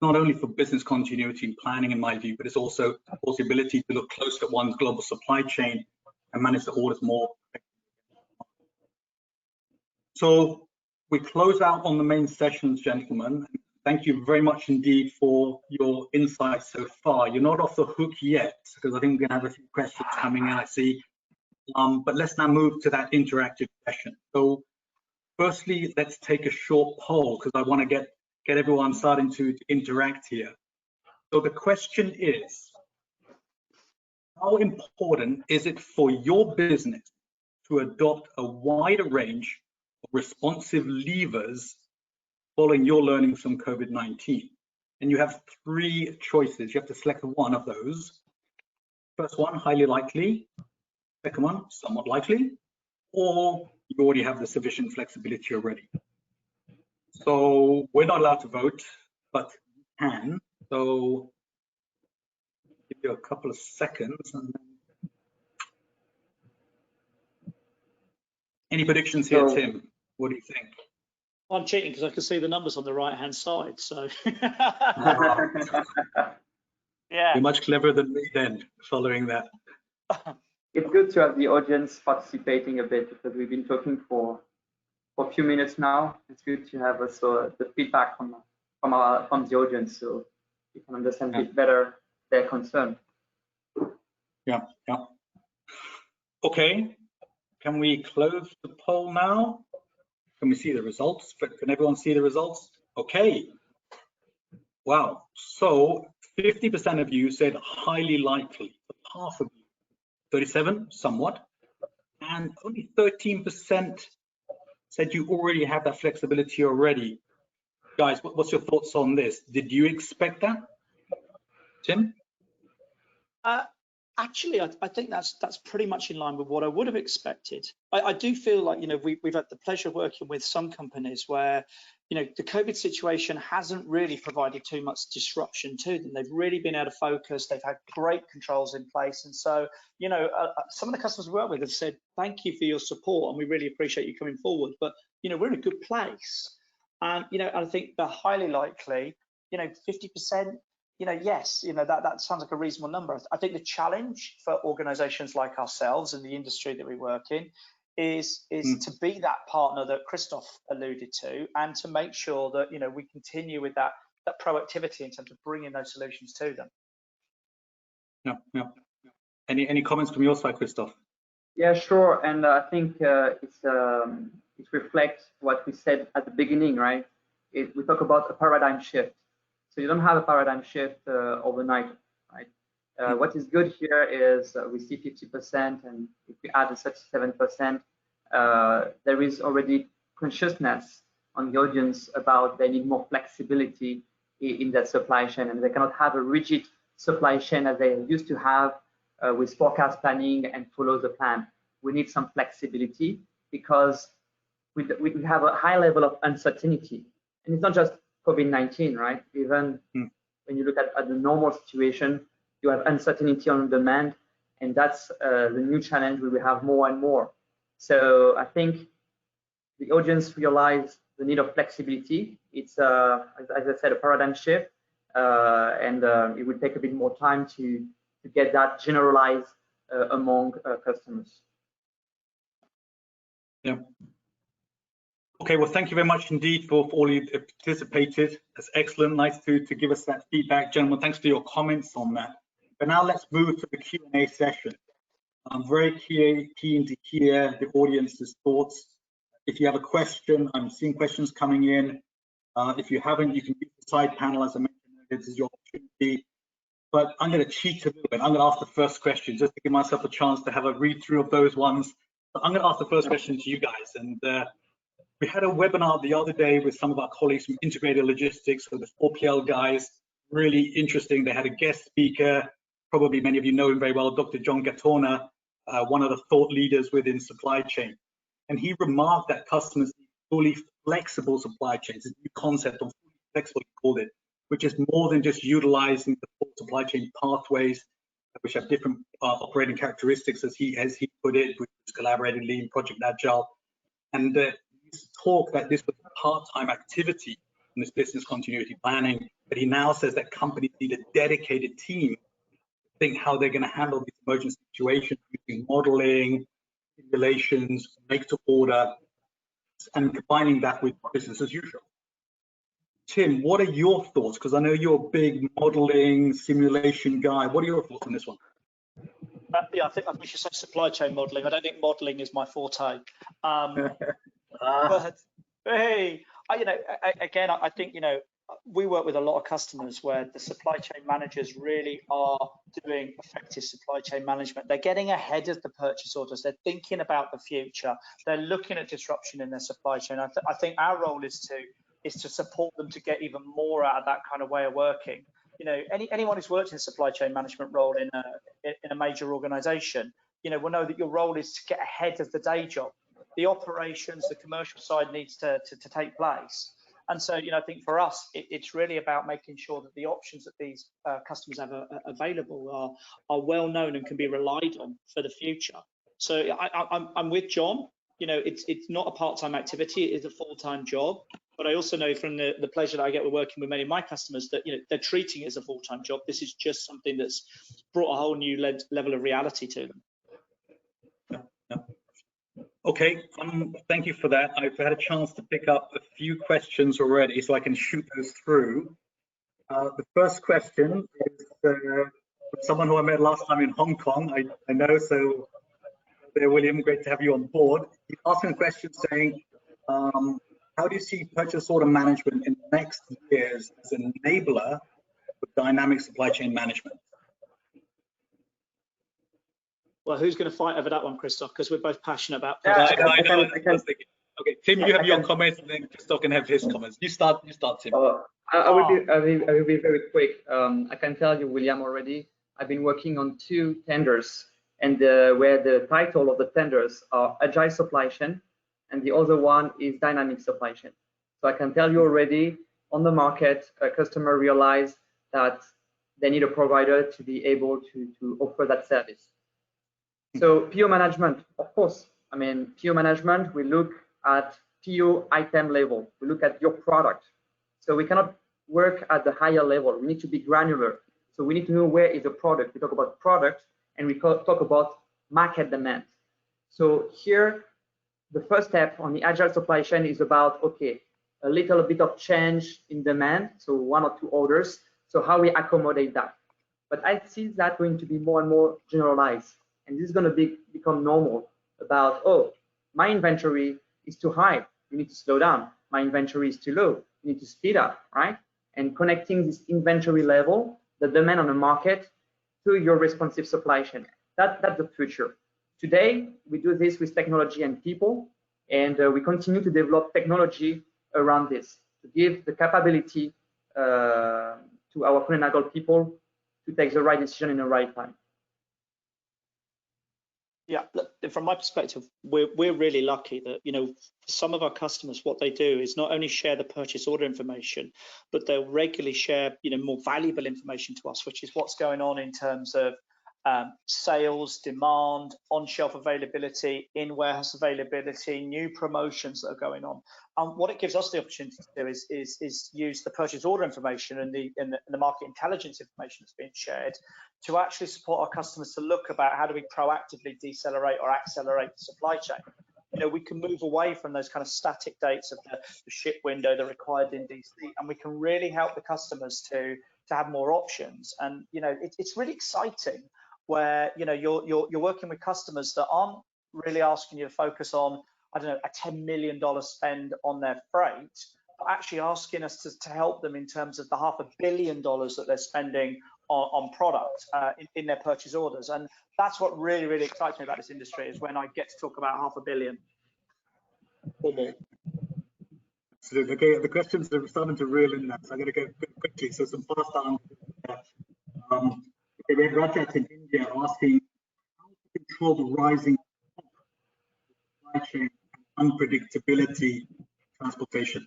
Not only for business continuity and planning, in my view, but it's also the possibility to look close at one's global supply chain and manage the orders more. So we close out on the main sessions, gentlemen. Thank you very much indeed for your insights so far. You're not off the hook yet, because I think we're going to have a few questions coming in, I see. But let's now move to that interactive session. So firstly, let's take a short poll, because I want to get everyone starting to interact here. So the question is, how important is it for your business to adopt a wider range of responsive levers following your learnings from COVID-19? And you have 3 choices. You have to select one of those. First one, highly likely. Second one, somewhat likely. Or you already have the sufficient flexibility already. So we're not allowed to vote, but you can. So give you a couple of seconds. And then... Any predictions here, Tim? What do you think? I'm cheating because I can see the numbers on the right-hand side. So yeah, You're much cleverer than me then, following that. It's good to have the audience participating a bit, because we've been talking for a few minutes now. It's good to have also the feedback from the audience, so you can understand a bit better their concern. Yeah. Okay, can we close the poll now? Can we see the results? Can everyone see the results? Okay. Wow. So 50% of you said highly likely. Half of you, 37, somewhat, and only 13% said you already have that flexibility already. Guys, what's your thoughts on this? Did you expect that, Tim? actually, I think that's pretty much in line with what I would have expected. I do feel like, you know, we've had the pleasure of working with some companies where, you know, the COVID situation hasn't really provided too much disruption to them. They've really been able to focus. They've had great controls in place. And so, you know, some of the customers we work with have said, thank you for your support, and we really appreciate you coming forward. But, you know, we're in a good place. And, you know, I think they're highly likely, you know, 50%, you know, yes, you know, that sounds like a reasonable number. I think the challenge for organizations like ourselves in the industry that we work in is to be that partner that Christophe alluded to, and to make sure that, you know, we continue with that proactivity in terms of bringing those solutions to them. Yeah. Any comments from your side, Christophe? Yeah, sure. And I think it reflects what we said at the beginning, right? We talk about a paradigm shift. So you don't have a paradigm shift overnight, right? What is good here is we see 50%, and if we add a 37%, there is already consciousness on the audience about they need more flexibility in that supply chain, and they cannot have a rigid supply chain as they used to have with forecast planning and follow the plan. We need some flexibility because we have a high level of uncertainty, and it's not just COVID-19, right? Even when you look at the normal situation, you have uncertainty on demand, and that's the new challenge we will have more and more. So I think the audience realized the need of flexibility. It's, as I said, a paradigm shift, and it will take a bit more time to get that generalized among customers. Yeah. Okay, well, thank you very much indeed for all you participated. That's excellent. Nice to give us that feedback, gentlemen. Thanks for your comments on that. But now let's move to the Q&A session. I'm very keen to hear the audience's thoughts. If you have a question, I'm seeing questions coming in. If you haven't, you can use the side panel. As I mentioned, this is your opportunity. But I'm going to cheat a little bit. I'm going to ask the first question just to give myself a chance to have a read through of those ones I'm going to ask the first question to you guys. And we had a webinar the other day with some of our colleagues from Integrated Logistics, so the 4PL guys, really interesting. They had a guest speaker, probably many of you know him very well, Dr. John Gatorna, one of the thought leaders within supply chain. And he remarked that customers need fully flexible supply chains, a new concept of fully flexible, he called it, which is more than just utilizing the full supply chain pathways, which have different operating characteristics, as he put it, which is collaborated lean, project agile. And talk that this was a part-time activity in this business continuity planning, but he now says that companies need a dedicated team to think how they're going to handle these emergency situations using modeling, simulations, make to order, and combining that with business as usual. Tim, what are your thoughts? Because I know you're a big modeling simulation guy. What are your thoughts on this one? Yeah, I think we should say supply chain modeling. I don't think modeling is my forte. But hey, again, I think, we work with a lot of customers where the supply chain managers really are doing effective supply chain management. They're getting ahead of the purchase orders. They're thinking about the future. They're looking at disruption in their supply chain. I think our role is to support them to get even more out of that kind of way of working. Anyone who's worked in a supply chain management role in a major organization, will know that your role is to get ahead of the day job. The operations, the commercial side needs to take place. And so, I think for us, it's really about making sure that the options that these customers have available are well known and can be relied on for the future. So I'm with John. It's not a part-time activity; it is a full-time job. But I also know from the pleasure that I get with working with many of my customers that they're treating it as a full-time job. This is just something that's brought a whole new level of reality to them. Okay, thank you for that. I've had a chance to pick up a few questions already, so I can shoot those through. The first question is someone who I met last time in Hong Kong. I know, so there, William, great to have you on board. He's asking a question saying, how do you see purchase order management in the next years as an enabler for dynamic supply chain management? Well, who's going to fight over that one, Christoph? Because we're both passionate about. I know. Okay, Tim, you have your comments, and then Christoph can have his comments. You start, Tim. I will be very quick. I can tell you, William, already. I've been working on 2 tenders, and where the title of the tenders are Agile Supply Chain, and the other one is Dynamic Supply Chain. So I can tell you already, on the market, a customer realized that they need a provider to be able to offer that service. So PO management, of course. I mean, PO management, we look at PO item level. We look at your product. So we cannot work at the higher level. We need to be granular. So we need to know where is the product. We talk about product, and we talk about market demand. So here, the first step on the agile supply chain is about, okay, a little bit of change in demand, so 1 or 2 orders. So how we accommodate that. But I see that going to be more and more generalized. And this is going to become normal about, oh, my inventory is too high. You need to slow down. My inventory is too low. You need to speed up, right? And connecting this inventory level, the demand on the market, to your responsive supply chain. That's the future. Today, we do this with technology and people, and we continue to develop technology around this to give the capability to our Kuehne+Nagel people to take the right decision in the right time. Yeah, look, from my perspective, we're really lucky that, some of our customers, what they do is not only share the purchase order information, but they'll regularly share, more valuable information to us, which is what's going on in terms of sales, demand, on-shelf availability, in-warehouse availability, new promotions that are going on. What it gives us the opportunity to do is use the purchase order information and the market intelligence information that's being shared to actually support our customers to look about how do we proactively decelerate or accelerate the supply chain. We can move away from those kind of static dates of the ship window, the required in DC, and we can really help the customers to have more options. And it's really exciting where you're working with customers that aren't really asking you to focus on, I don't know, a $10 million spend on their freight, but actually asking us to help them in terms of the $500 million that they're spending on product in their purchase orders. And that's what really, really excites me about this industry, is when I get to talk about 500 million or more. Absolutely. Okay, the questions are starting to reel in now, so I'm going to go quickly. So some fast answers. Okay, we have Rajat in India asking how to control the rising supply chain and unpredictability transportation.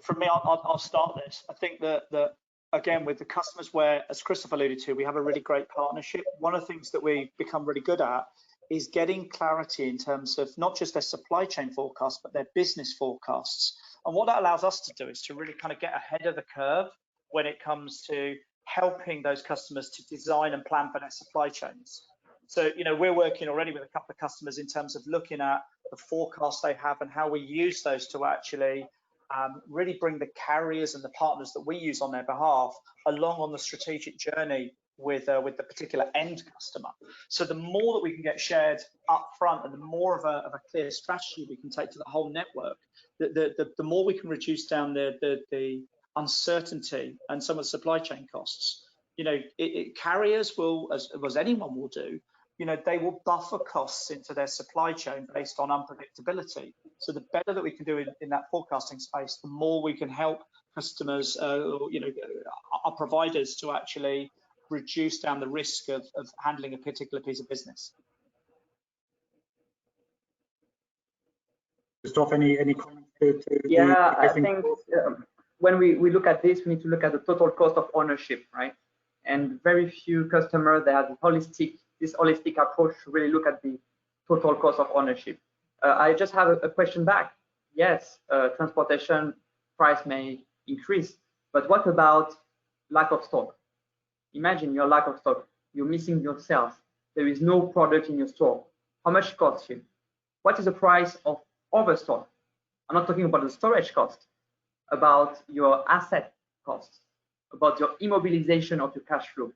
From me, I'll start this. I think that again, with the customers where, as Christopher alluded to, we have a really great partnership. One of the things that we become really good at is getting clarity in terms of not just their supply chain forecasts, but their business forecasts. And what that allows us to do is to really kind of get ahead of the curve when it comes to helping those customers to design and plan for their supply chains. So, we're working already with a couple of customers in terms of looking at the forecasts they have and how we use those to actually really bring the carriers and the partners that we use on their behalf along on the strategic journey with the particular end customer. So the more that we can get shared up front, and the more of a clear strategy we can take to the whole network, the more we can reduce down the uncertainty and some of the supply chain costs. Carriers will, as anyone will do, they will buffer costs into their supply chain based on unpredictability. So the better that we can do in that forecasting space, the more we can help customers, our providers, to actually reduce down the risk of handling a particular piece of business. Christophe, any comments to yeah, I think when we look at this, we need to look at the total cost of ownership, right? And very few customers, they have this holistic approach to really look at the total cost of ownership. I just have a question back. Yes, transportation price may increase, but what about lack of stock? Imagine your lack of stock. You're missing your sales. There is no product in your store. How much it costs you? What is the price of overstock? I'm not talking about the storage cost, about your asset costs, about your immobilization of your cash flow.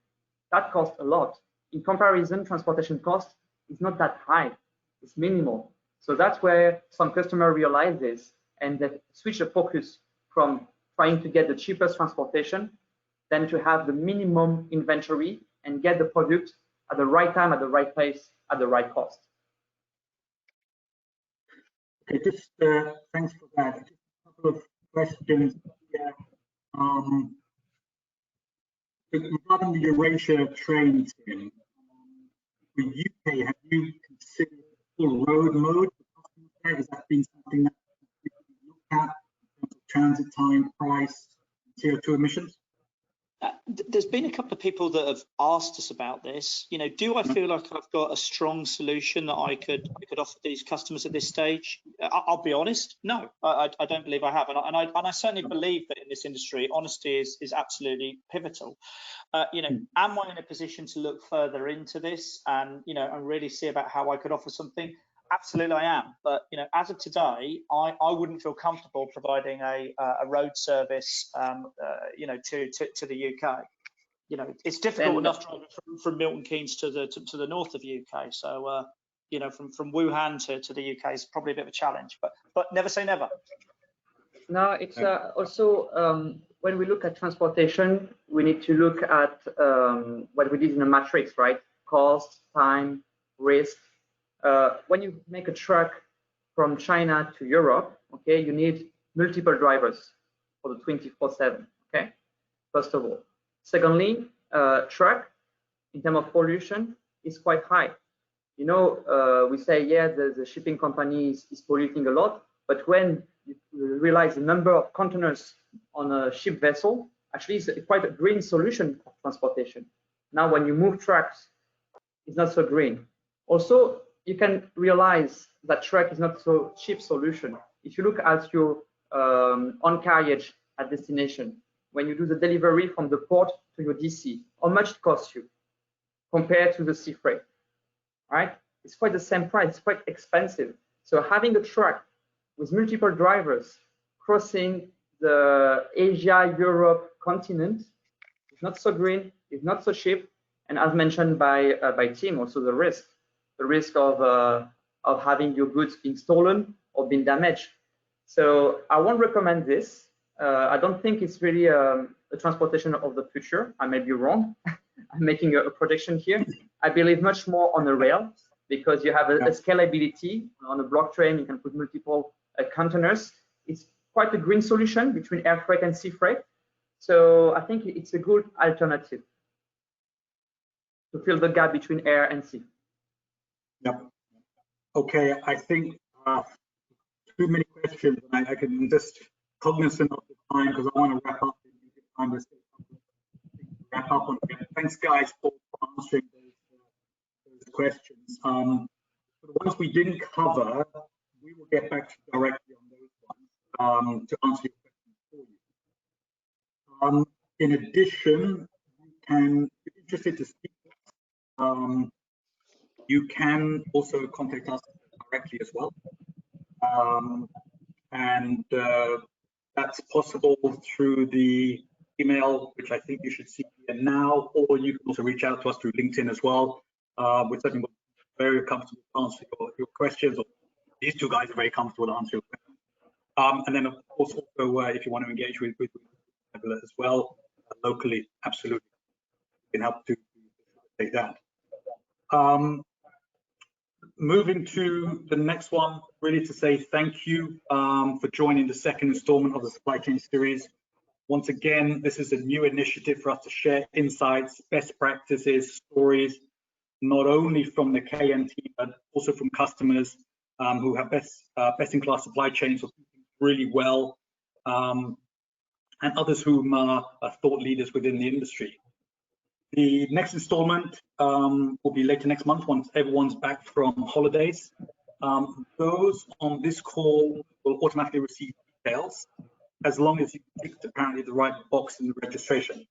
That costs a lot. In comparison, transportation cost is not that high. It's minimal. So that's where some customers realize this, and they switch the focus from trying to get the cheapest transportation than to have the minimum inventory and get the product at the right time, at the right place, at the right cost. Okay, just thanks for that. Just a couple of questions here. Regarding the Eurasia train team, for UK, have you considered full road mode for customers there? Has that been something that you looked at in terms of transit time, price, CO2 emissions? There's been a couple of people that have asked us about this. Do I feel like I've got a strong solution that I could offer these customers at this stage? I'll be honest, no, I don't believe I have, and I certainly believe that in this industry, honesty is absolutely pivotal. Am I in a position to look further into this and and really see about how I could offer something? Absolutely, I am. But as of today, I wouldn't feel comfortable providing a road service, to the UK. It's difficult enough driving from Milton Keynes to the north of UK. So from Wuhan to the UK is probably a bit of a challenge. But never say never. No, it's also when we look at transportation, we need to look at what we did in a matrix, right? Cost, time, risk. When you make a truck from China to Europe, okay, you need multiple drivers for the 24/7, okay, first of all. Secondly, truck, in terms of pollution, is quite high. We say, yeah, the shipping company is polluting a lot, but when you realize the number of containers on a ship vessel, actually it's quite a green solution of transportation. Now, when you move trucks, it's not so green. Also, you can realize that truck is not so cheap solution. If you look at your on carriage at destination, when you do the delivery from the port to your DC, how much it costs you compared to the sea freight, right? It's quite the same price, it's quite expensive. So having a truck with multiple drivers crossing the Asia-Europe continent is not so green, it's not so cheap, and as mentioned by Tim, also the risk of having your goods being stolen or being damaged. So I won't recommend this. I don't think it's really a transportation of the future. I may be wrong. I'm making a prediction here. I believe much more on the rail, because you have a scalability on a blockchain. You can put multiple containers. It's quite a green solution between air freight and sea freight. So I think it's a good alternative to fill the gap between air and sea. Yep. Okay, I think too many questions. I can just cognizant of the time, because I want to wrap up. Wrap up on it. Thanks, guys, for answering those questions. The ones we didn't cover, we will get back to you directly on those ones to answer your questions for you. In addition, you can, if you're interested to speak, you can also contact us directly as well. And that's possible through the email, which I think you should see here now, or you can also reach out to us through LinkedIn as well. We're certainly very comfortable to answer your questions, or these two guys are very comfortable to answer your questions. And then, of course, also if you want to engage with as well, locally, absolutely, we can help to take that. Moving to the next one, really to say thank you for joining the second installment of the supply chain series. Once again, this is a new initiative for us to share insights, best practices, stories, not only from the KN team, but also from customers who have best-in-class supply chains, or really well, and others whom are thought leaders within the industry. The next installment will be later next month, once everyone's back from holidays. Those on this call will automatically receive details, as long as you ticked apparently the right box in the registration.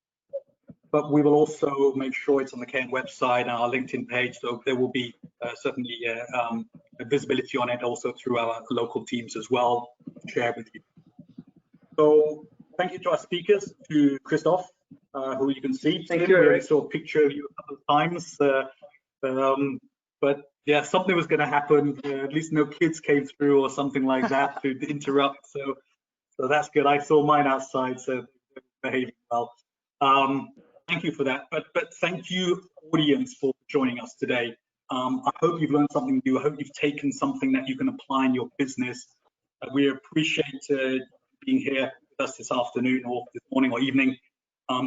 But we will also make sure it's on the KN website and our LinkedIn page, so there will be certainly a visibility on it also through our local teams as well, share with you. So thank you to our speakers, to Christophe, who you can see. Thank you. We already saw a picture of you a couple of times, but yeah, something was going to happen. At least no kids came through or something like that to interrupt. So that's good. I saw mine outside, so they're behaving well. Thank you for that. But thank you, audience, for joining us today. I hope you've learned something new. I hope you've taken something that you can apply in your business. We appreciate being here with us this afternoon, or this morning, or evening.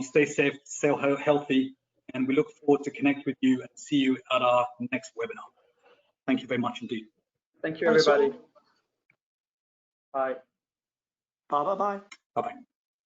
Stay safe, stay healthy, and we look forward to connect with you and see you at our next webinar. Thank you very much indeed. Thank you, everybody. Bye. Bye. Bye-bye.